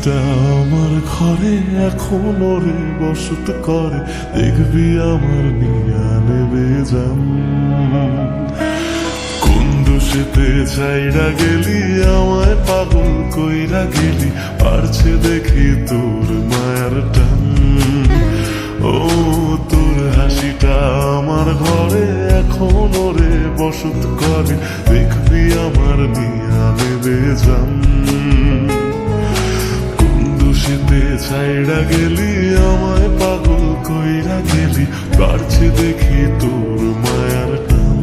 হাসিটা আমার ঘরে এখনো রে বসত করে, দেখবি আমার নিয়া নেবে যান। কোন দোষেতে ছাইড়া গেলি আমায় পাগল কইরা গেলি, পারছে দেখি তোর মায়ার টান। ও তোর হাসিটা আমার ঘরে এখনো রে বসত করে, দেখবি আমার নিয়া নেবে যান। ছাইড়া গেলি আমায় পাগল কইরা গেলি, বাড়ছে দেখি তোর মায়ার টান।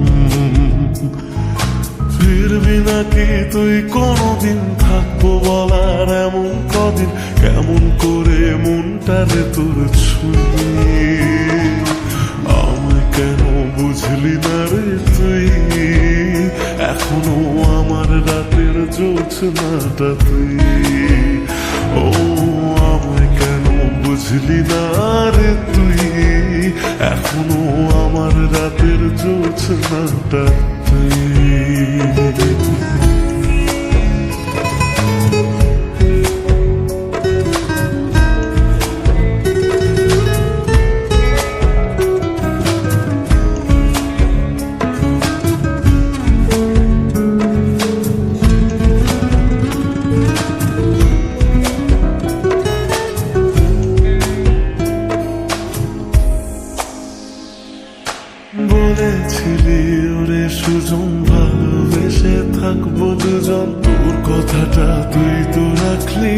ফিরবি নাকি তুই কোনদিন, থাকবো বলার এমন কদিন, কেমন করে মনটারে তোর ছুঁয়ে। আমায় কেন বুঝলি না রে তুই, এখনো আমার রাতের জোছনাটা তুই। ও আমায় কেন বুঝলি না রে তুই, এখনো আমার রাতের জোছনাটা তুই। বলেছিলি ওরে সুজন ভালোবেসে থাকবো দুজন, তোর কথাটা তুই তো রাখলি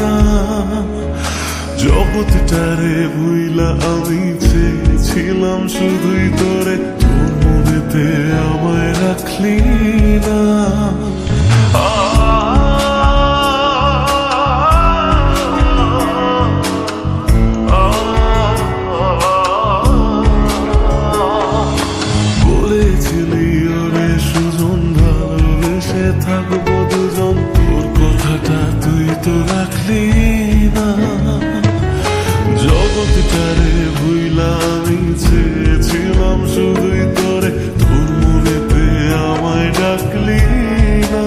না। জগৎটারে ভুইলা আমি চেয়েছিলাম শুধুই তোরে, তোর মনেতে আমায় রাখলি না। থাকবো দুজন, তোর কথাটা তুই তো রাখলি না। জগৎটারে ভুইলা আমি চেয়েছিলাম শুধুই তোরে, তোর মনেতে আমায় ডাকলি না।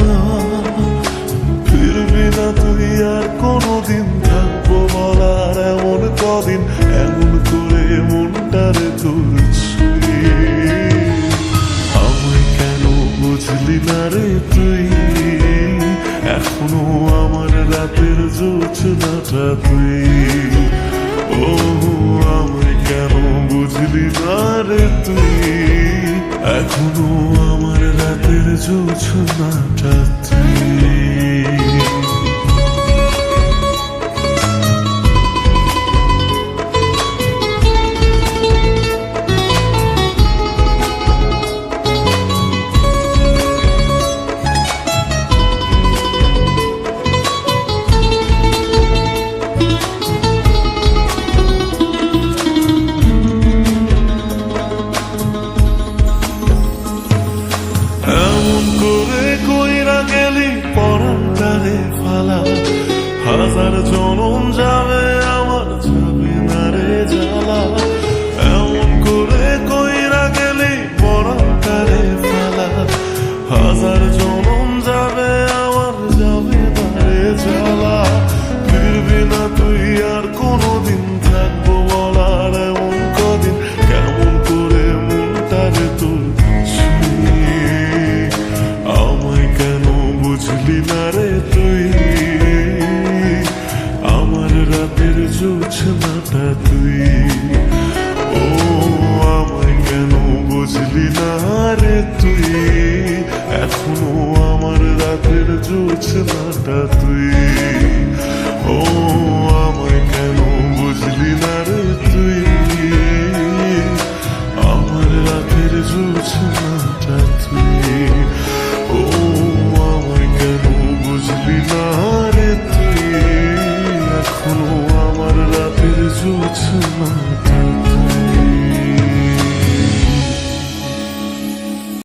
ফিরবি না তুই আর কোনদিন, থাকবো বলার এমন কদিন, এমন করে মনটারে তোর ছুঁয়ে। আমায় কেন বুঝলি না রে তুই, এখনো আমার রাতের জোছনাটা তুই। ও আমায় কেন বুঝলি না রে তুই, এখনো আমার রাতের জোছনাটা তুই। করে কইরা গেলি পরান্ডারে ফালা, হাজার জন